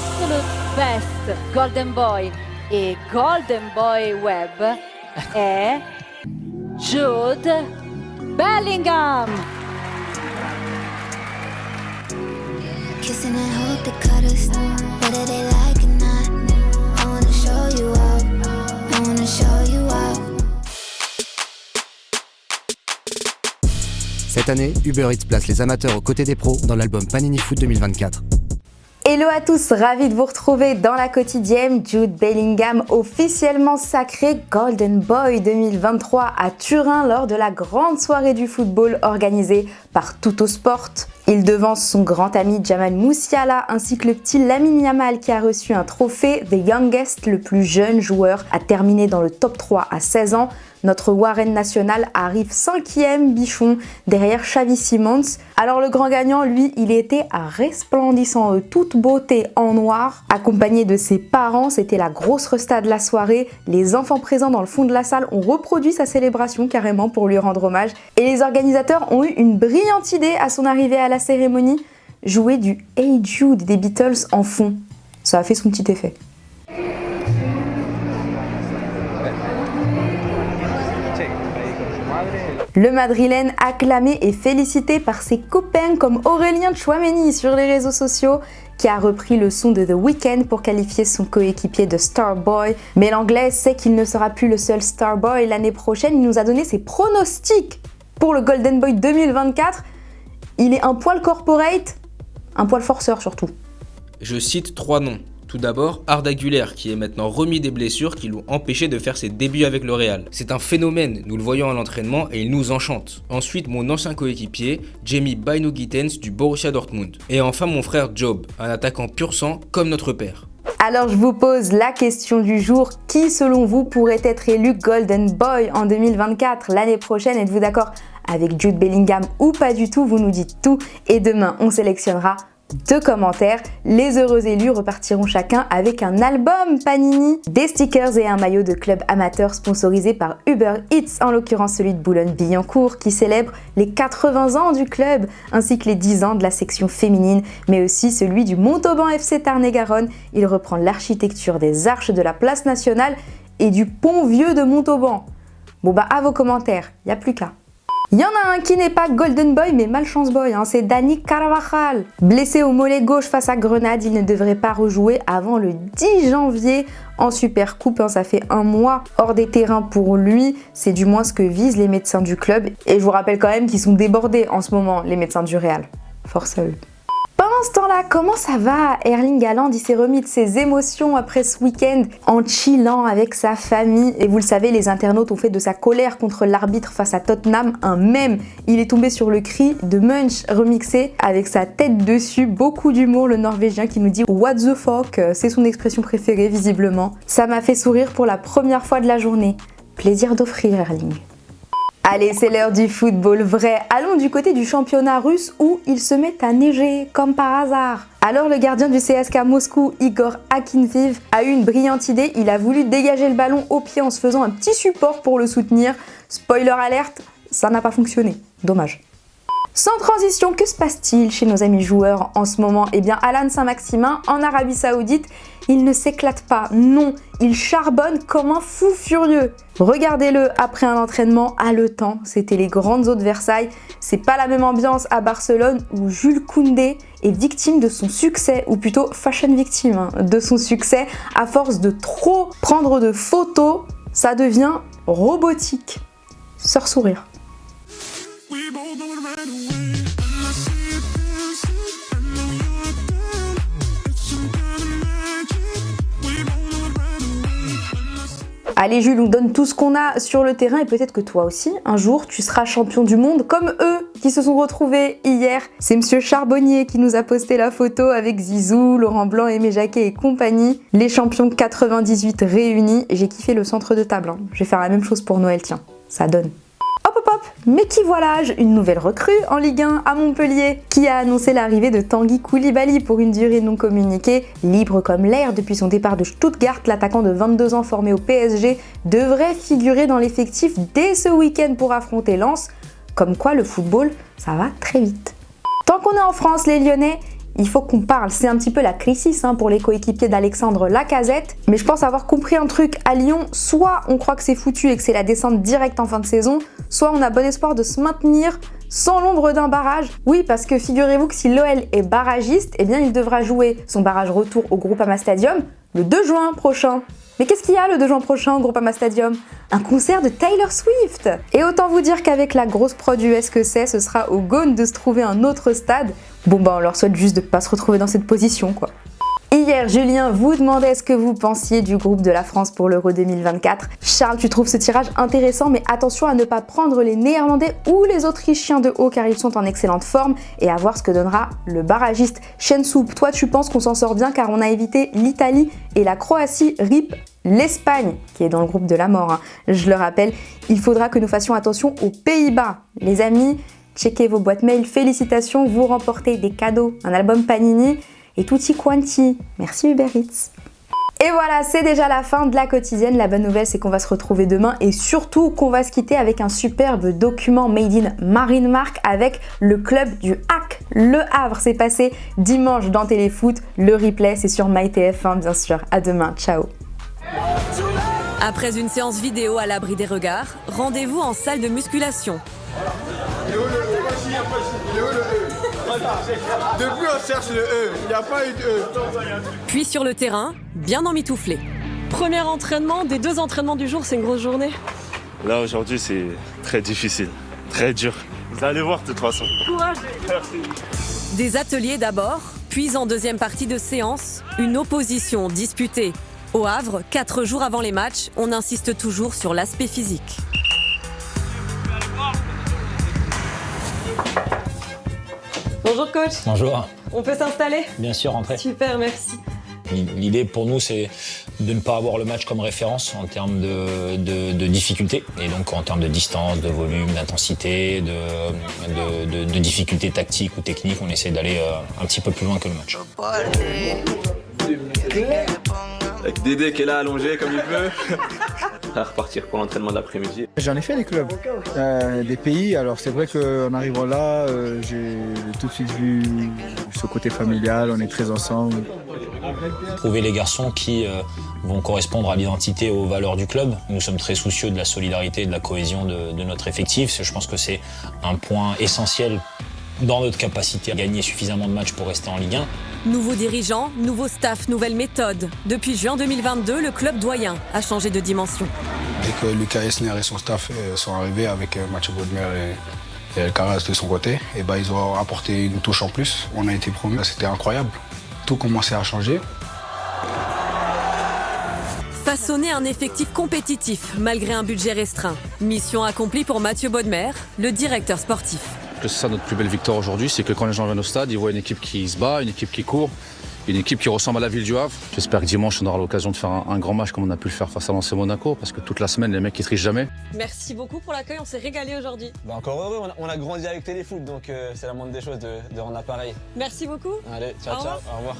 absolute best Golden Boy et Golden Boy Web è Jude Bellingham. Kissing and hope they cut us, whether they like or not. I wanna show you up, I wanna show you up. Cette année, Uber Eats place les amateurs aux côtés des pros dans l'album Panini Foot 2024. Hello à tous, ravi de vous retrouver dans la quotidienne. Jude Bellingham officiellement sacré Golden Boy 2023 à Turin lors de la grande soirée du football organisée par Tuttosport. Il devance son grand ami Jamal Musiala ainsi que le petit Lamine Yamal qui a reçu un trophée The Youngest, le plus jeune joueur à terminer dans le top 3 à 16 ans. Notre Warren national arrive 5e bichon derrière Xavi Simons. Alors le grand gagnant, lui, il était resplendissant de toute beauté en noir, accompagné de ses parents. C'était la grosse resta de la soirée. Les enfants présents dans le fond de la salle ont reproduit sa célébration carrément pour lui rendre hommage. Et les organisateurs ont eu une brillante idée à son arrivée à la cérémonie, jouer du Hey Jude des Beatles en fond. Ça a fait son petit effet. Le Madrilène acclamé et félicité par ses copains comme Aurélien Tchouaméni sur les réseaux sociaux, qui a repris le son de The Weeknd pour qualifier son coéquipier de Starboy. Mais l'anglais sait qu'il ne sera plus le seul Starboy l'année prochaine. Il nous a donné ses pronostics pour le Golden Boy 2024. Il est un poil corporate, un poil forceur surtout. Je cite 3 noms. Tout d'abord, Arda Güler, qui est maintenant remis des blessures qui l'ont empêché de faire ses débuts avec le Real. C'est un phénomène, nous le voyons à l'entraînement et il nous enchante. Ensuite, mon ancien coéquipier, Jamie Bynoe-Gittens du Borussia Dortmund. Et enfin, mon frère Job, un attaquant pur sang comme notre père. Alors je vous pose la question du jour, qui selon vous pourrait être élu Golden Boy en 2024 l'année prochaine? Êtes-vous d'accord avec Jude Bellingham ou pas du tout? Vous nous dites tout et demain on sélectionnera 2 commentaires. Les heureux élus repartiront chacun avec un album Panini, des stickers et un maillot de club amateur sponsorisé par Uber Eats, en l'occurrence celui de Boulogne-Billancourt qui célèbre les 80 ans du club ainsi que les 10 ans de la section féminine, mais aussi celui du Montauban FC Tarn-et-Garonne. Il reprend l'architecture des arches de la place nationale et du pont vieux de Montauban. Bon bah à vos commentaires, y a plus qu'à. Il y en a un qui n'est pas Golden Boy mais Malchance Boy, c'est Dani Carvajal. Blessé au mollet gauche face à Grenade, il ne devrait pas rejouer avant le 10 janvier en Supercoupe. Ça fait un mois hors des terrains pour lui, c'est du moins ce que visent les médecins du club. Et je vous rappelle quand même qu'ils sont débordés en ce moment, les médecins du Real. Force à eux. Pendant ce temps-là, comment ça va Erling Haaland? Il s'est remis de ses émotions après ce week-end en chillant avec sa famille. Et vous le savez, les internautes ont fait de sa colère contre l'arbitre face à Tottenham un mème. Il est tombé sur le cri de Munch remixé avec sa tête dessus. Beaucoup d'humour, le Norvégien qui nous dit « What the fuck ?» C'est son expression préférée visiblement. Ça m'a fait sourire pour la première fois de la journée. Plaisir d'offrir Erling. Allez, c'est l'heure du football vrai. Allons du côté du championnat russe où il se met à neiger, comme par hasard. Alors le gardien du CSKA Moscou, Igor Akinfeev, a eu une brillante idée. Il a voulu dégager le ballon au pied en se faisant un petit support pour le soutenir. Spoiler alerte, ça n'a pas fonctionné. Dommage. Sans transition, que se passe-t-il chez nos amis joueurs en ce moment? Eh bien, Alan Saint-Maximin, en Arabie Saoudite, il ne s'éclate pas, non, il charbonne comme un fou furieux. Regardez-le après un entraînement haletant, c'était les grandes eaux de Versailles. C'est pas la même ambiance à Barcelone où Jules Koundé est victime de son succès, ou plutôt fashion victime de son succès. À force de trop prendre de photos, ça devient robotique. Sors sourire. Allez Jules, on donne tout ce qu'on a sur le terrain et peut-être que toi aussi, un jour, tu seras champion du monde comme eux qui se sont retrouvés hier. C'est Monsieur Charbonnier qui nous a posté la photo avec Zizou, Laurent Blanc, Aimé Jacquet et compagnie. Les champions 98 réunis. J'ai kiffé le centre de table. Je vais faire la même chose pour Noël, tiens. Ça donne. Hop, mais qui voilà, une nouvelle recrue en Ligue 1 à Montpellier qui a annoncé l'arrivée de Tanguy Koulibaly pour une durée non communiquée. Libre comme l'air depuis son départ de Stuttgart, l'attaquant de 22 ans formé au PSG devrait figurer dans l'effectif dès ce week-end pour affronter Lens. Comme quoi le football, ça va très vite. Tant qu'on est en France, les Lyonnais, il faut qu'on parle. C'est un petit peu la crisis pour les coéquipiers d'Alexandre Lacazette. Mais je pense avoir compris un truc à Lyon, soit on croit que c'est foutu et que c'est la descente directe en fin de saison, soit on a bon espoir de se maintenir sans l'ombre d'un barrage. Oui, parce que figurez-vous que si l'OL est barragiste, eh bien il devra jouer son barrage retour au Groupama Stadium le 2 juin prochain. Mais qu'est-ce qu'il y a le 2 juin prochain au Groupama Stadium? Un concert de Taylor Swift! Et autant vous dire qu'avec la grosse prod US que c'est, ce sera au Gone de se trouver un autre stade. Bon on leur souhaite juste de pas se retrouver dans cette position quoi. Hier, Julien vous demandait ce que vous pensiez du groupe de la France pour l'Euro 2024. Charles, tu trouves ce tirage intéressant, mais attention à ne pas prendre les Néerlandais ou les Autrichiens de haut car ils sont en excellente forme et à voir ce que donnera le barragiste. Chensoup, toi tu penses qu'on s'en sort bien car on a évité l'Italie et la Croatie, RIP l'Espagne qui est dans le groupe de la mort. Je le rappelle, il faudra que nous fassions attention aux Pays-Bas. Les amis, checkez vos boîtes mail, félicitations, vous remportez des cadeaux, un album Panini et tutti quanti. Merci Uber Eats. Et voilà, c'est déjà la fin de la quotidienne. La bonne nouvelle, c'est qu'on va se retrouver demain et surtout qu'on va se quitter avec un superbe document made in Marine Mark avec le club du HAC. Le Havre, c'est passé dimanche dans Téléfoot. Le replay, c'est sur MyTF1 bien sûr. À demain, ciao. Après une séance vidéo à l'abri des regards, rendez-vous en salle de musculation. Depuis on cherche le E, il n'y a pas eu de E. Puis sur le terrain, bien emmitouflé. Premier entraînement, des 2 entraînements du jour, c'est une grosse journée. Là aujourd'hui c'est très difficile, très dur. Vous allez voir de toute façon. Courage. Merci. Des ateliers d'abord, puis en deuxième partie de séance, une opposition disputée. Au Havre, 4 jours avant les matchs, on insiste toujours sur l'aspect physique. Bonjour coach. Bonjour. On peut s'installer? Bien sûr, entrez. Super, merci. L'idée pour nous, c'est de ne pas avoir le match comme référence en termes de difficulté. Et donc en termes de distance, de volume, d'intensité, de difficulté tactique ou technique, on essaie d'aller un petit peu plus loin que le match. Avec Dédé qui est là allongé comme il peut. À repartir pour l'entraînement de l'après-midi. J'en ai fait des clubs, des pays, alors c'est vrai qu'en arrivant là, j'ai tout de suite vu ce côté familial, on est très ensemble. Trouver les garçons qui vont correspondre à l'identité et aux valeurs du club. Nous sommes très soucieux de la solidarité et de la cohésion de notre effectif. Je pense que c'est un point essentiel dans notre capacité à gagner suffisamment de matchs pour rester en Ligue 1. Nouveaux dirigeants, nouveau staff, nouvelle méthode. Depuis juin 2022, le club doyen a changé de dimension. Dès que Lucas Esner et son staff sont arrivés avec Mathieu Bodmer et El Karas de son côté, et ils ont apporté une touche en plus. On a été promus, c'était incroyable. Tout commençait à changer. Façonner un effectif compétitif malgré un budget restreint. Mission accomplie pour Mathieu Bodmer, le directeur sportif. C'est ça notre plus belle victoire aujourd'hui, c'est que quand les gens viennent au stade, ils voient une équipe qui se bat, une équipe qui court, une équipe qui ressemble à la ville du Havre. J'espère que dimanche on aura l'occasion de faire un grand match comme on a pu le faire face à Lens et Monaco, parce que toute la semaine les mecs ils trichent jamais. Merci beaucoup pour l'accueil, on s'est régalé aujourd'hui. Encore heureux, on a grandi avec Téléfoot, donc c'est la moindre des choses de rendre l'appareil. Merci beaucoup. Allez, ciao, Au revoir. Au revoir.